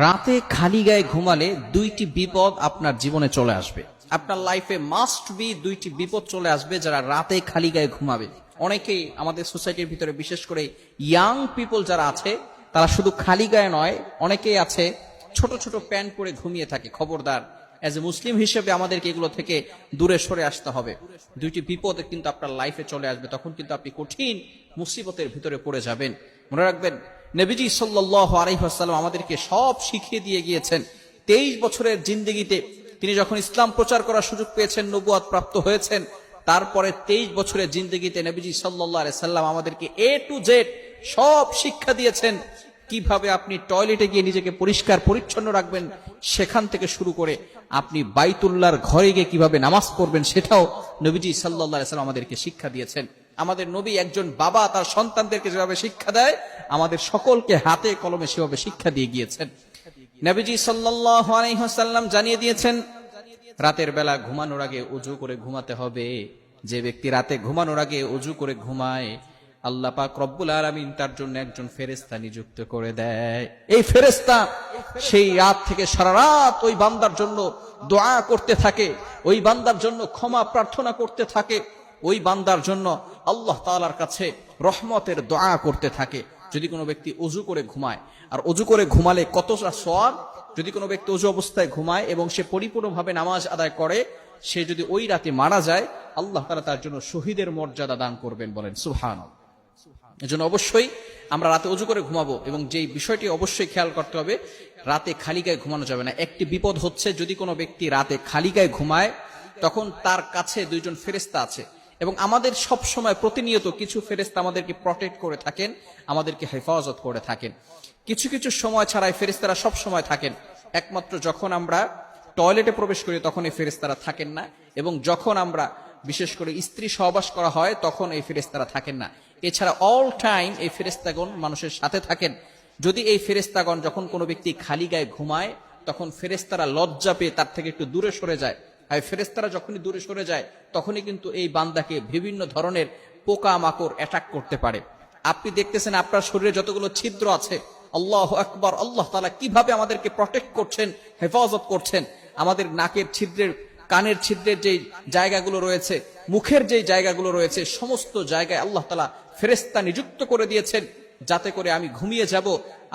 রাতে খালি গায়ে ঘুমালে দুইটি বিপদ আপনার জীবনে চলে আসবে। আপনার লাইফে মাস্ট বি দুইটি বিপদ চলে আসবে যারা রাতে খালি গায়ে ঘুমাবে। অনেকেই আমাদের সোসাইটির ভিতরে, বিশেষ করে ইয়াং পিপল যারা আছে, তারা শুধু খালি গায়ে নয়, অনেকেই আছে ছোট ছোট প্যান্ট পরে ঘুমিয়ে থাকে। খবরদার, এজ এ মুসলিম হিসেবে আমাদেরকে এগুলো থেকে দূরে সরে আসতে হবে। দুইটি বিপদ কিন্তু আপনার লাইফে চলে আসবে, তখন কিন্তু আপনি কঠিন মুসিবতের ভিতরে পড়ে যাবেন। মনে রাখবেন, নবীজি সাল্লাল্লাহু আলাইহি ওয়াসাল্লাম আমাদেরকে সব শিখিয়ে দিয়ে গিয়েছেন। 23 বছরের জিন্দেগিতে তিনি যখন ইসলাম প্রচার করার সুযোগ পেয়েছেন, নবুয়ত প্রাপ্ত হয়েছেন, তারপরে 23 বছরের জিন্দেগিতে নবীজি সাল্লাল্লাহু আলাইহি সাল্লাম আমাদেরকে A to Z সব শিক্ষা দিয়েছেন। কিভাবে আপনি টয়লেটে গিয়ে নিজেকে পরিষ্কার পরিচ্ছন্ন রাখবেন সেখান থেকে শুরু করে আপনি বাইতুল্লাহর ঘরে গিয়ে কিভাবে নামাজ পড়বেন সেটাও নবীজি সাল্লাল্লাহু আলাইহি সাল্লাম আমাদেরকে শিক্ষা দিয়েছেন। আমাদের নবী একজন বাবা তার সন্তানদেরকে যেভাবে শিক্ষা দেয়, আমাদের সকলকে হাতে কলমে সেভাবে শিক্ষা দিয়ে গিয়েছেন। নবীজি সাল্লাল্লাহু আলাইহি ওয়াসাল্লাম জানিয়ে দিয়েছেন, রাতের বেলা ঘুমানোর আগে ওযু করে ঘুমাতে হবে। যে ব্যক্তি রাতে ঘুমানোর আগে ওযু করে ঘুমায়, আল্লাহ পাক রব্বুল আলামিন তার জন্য একজন ফেরেশতা নিযুক্ত করে দেয়। এই ফেরেশতা সেই রাত থেকে সারা রাত ওই বান্দার জন্য দোয়া করতে থাকে, ওই বান্দার জন্য ক্ষমা প্রার্থনা করতে থাকে, ওই বান্দার জন্য আল্লাহ তাআলার কাছে রহমতের দোয়া করতে থাকে। যদি কোনো ব্যক্তি ওযু করে ঘুমায়, আর ওযু করে ঘুমালে কতটা সওয়াব! যদি কোনো ব্যক্তি ওযু অবস্থায় ঘুমায় এবং সে পরিপূর্ণভাবে নামাজ আদায় করে, সে যদি ওই রাতে মারা যায়, আল্লাহ তাআলা তার জন্য শহীদের মর্যাদা দান করবেন। বলেন সুবহানাল্লাহ। এজন্য অবশ্যই আমরা রাতে ওযু করে ঘুমাবো, এবং যেই বিষয়টি অবশ্যই খেয়াল করতে হবে, রাতে খালি গায়ে ঘুমানো যাবে না। একটি বিপদ হচ্ছে, যদি কোনো ব্যক্তি রাতে খালি গায়ে ঘুমায়, তখন তার কাছে দুইজন ফেরেশতা আছে, এবং আমাদের সব সময় প্রতিনিয়ত কিছু ফেরেশতা আমাদেরকে প্রটেক্ট করে থাকেন, আমাদেরকে হেফাজত করে থাকেন। কিছু কিছু সময় ছাড়াই ফেরেশতারা সব সময় থাকেন। একমাত্র যখন আমরা টয়লেটে প্রবেশ করি তখন এই ফেরেশতারা থাকেন না, এবং যখন আমরা বিশেষ করে স্ত্রী সহবাস করা হয় তখন এই ফেরেশতারা থাকেন না। এছাড়া অল টাইম এই ফেরেশতাগণ মানুষের সাথে থাকেন। যদি এই ফেরেশতাগণ যখন কোনো ব্যক্তি খালি গায়ে ঘুমায়, তখন ফেরেশতারা লজ্জা পেয়ে তার থেকে একটু দূরে সরে যায়। আর ফেরেশতারা যখনই দূরে সরে যায়, তখনই কিন্তু এই বান্দাকে বিভিন্ন ধরনের পোকা মাকড় অ্যাটাক করতে পারে। আপনি দেখতেছেন আপনার শরীরে যতগুলো ছিদ্র আছে, আল্লাহু আকবার, আল্লাহ তাআলা কিভাবে আমাদেরকে প্রটেক্ট করছেন, হেফাজত করছেন। আমাদের নাকের ছিদ্রের, কানের ছিদ্রের যে জায়গাগুলো রয়েছে, মুখের যে জায়গাগুলো রয়েছে, সমস্ত জায়গায় আল্লাহ তাআলা ফেরেশতা নিযুক্ত করে দিয়েছেন, যাতে করে আমি ঘুমিয়ে যাব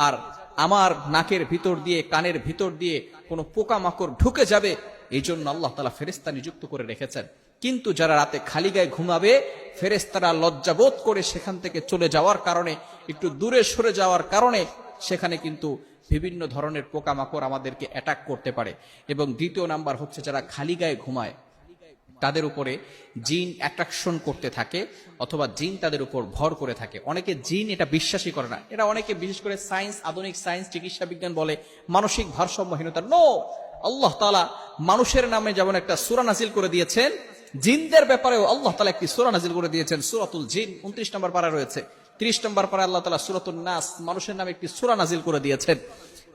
আর আমার নাকের ভিতর দিয়ে, কানের ভিতর দিয়ে কোনো পোকামাকড় ঢুকে যাবে, এই জন্য আল্লাহ তাআলা ফেরেশতা নিযুক্ত করে রেখেছেন। কিন্তু যারা রাতে খালি গায়ে ঘুমাবে, ফেরেশতারা লজ্জাবোধ করে সেখান থেকে চলে যাওয়ার কারণে, একটু দূরে সরে যাওয়ার কারণে সেখানে কিন্তু বিভিন্ন ধরনের পোকামাকড় আমাদেরকে অ্যাটাক করতে পারে। এবং দ্বিতীয় নাম্বার হচ্ছে, যারা খালি গায়ে ঘুমায় তাদের উপরে জিন অ্যাট্রাকশন করতে থাকে, অথবা জিন তাদের উপর ভর করে থাকে। অনেকে জিন এটা বিশ্বাসই করে না। এটা অনেকে, বিশেষ করে সায়েন্স, আধুনিক সায়েন্স, চিকিৎসা বিজ্ঞান বলে মানসিক ভারসাম্যহীনতা। নো, আল্লাহ তাআলা মানুষের নামে যেমন একটা সূরা নাজিল করে দিয়েছেন, জিনদের ব্যাপারেও আল্লাহ তাআলা একটি সূরা নাজিল করে দিয়েছেন। সূরাতুল জিন 29 নম্বর পারা রয়েছে। 30 নম্বর পারা আল্লাহ তাআলা সূরাতুন নাস, মানুষের নামে একটি সূরা নাজিল করে দিয়েছেন।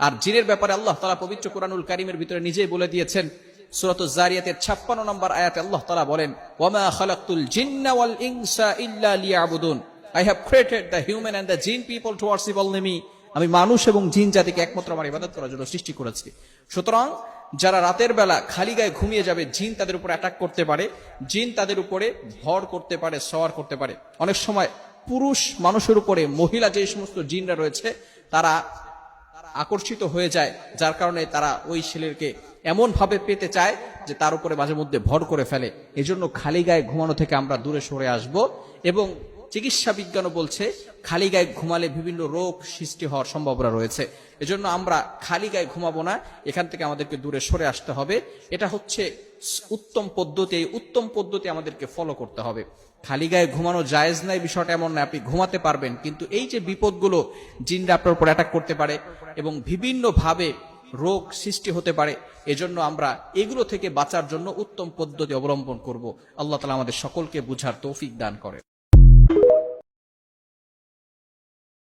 আর জিনের ব্যাপারে আল্লাহ তাআলা পবিত্র কোরআনুল কারীমের ভিতরে নিজেই বলে দিয়েছেন। সূরাতুজ জারিয়াতের 56 নম্বর আয়াতে আল্লাহ তাআলা বলেন, ওয়ামা খালাকতুল জিন্না ওয়াল ইনসা ইল্লা লিয়াবুদুন, I have created the human and the jinn people to worship only me. আমি মানুষ এবং জিন জাতিকে একমাত্র আমার ইবাদত করার জন্য সৃষ্টি করেছি। সুতরাং যারা রাতের বেলা খালি গায়ে ঘুমিয়ে যাবে, জিন তাদের উপর অ্যাটাক করতে পারে, জিন তাদের উপরে ভর করতে পারে, সওয়ার করতে পারে। অনেক সময় পুরুষ মানুষের উপরে মহিলা যে সমস্ত জিনরা রয়েছে, তারা আকর্ষিত হয়ে যায়, যার কারণে তারা ওই ছেলেকে এমন ভাবে পেতে চায় যে তার উপরে মাঝে মধ্যে ভর করে ফেলে। এজন্য খালি গায়ে ঘুমানো থেকে আমরা দূরে সরে আসব। এবং চিকিৎসা বিজ্ঞানও বলছে, খালি গায়ে ঘুমালে বিভিন্ন রোগ সৃষ্টি হওয়ার সম্ভাবনা রয়েছে। এজন্য আমরা খালি গায়ে ঘুমাবো না, এখান থেকে আমাদেরকে দূরে সরে আসতে হবে। এটা হচ্ছে উত্তম পদ্ধতি। এই উত্তম পদ্ধতি আমাদেরকে ফলো করতে হবে। খালি গায়ে ঘুমানো জায়েজ নাই বিষয়টা এমন না, আপনি ঘুমাতে পারবেন, কিন্তু এই যে বিপদগুলো, জিনরা আপনার উপর অ্যাটাক করতে পারে এবং বিভিন্ন ভাবে রোগ সৃষ্টি হতে পারে, এজন্য আমরা এগুলো থেকে বাঁচার জন্য উত্তম পদ্ধতি অবলম্বন করব। আল্লাহ তাআলা আমাদের সকলকে বুঝার তৌফিক দান করে।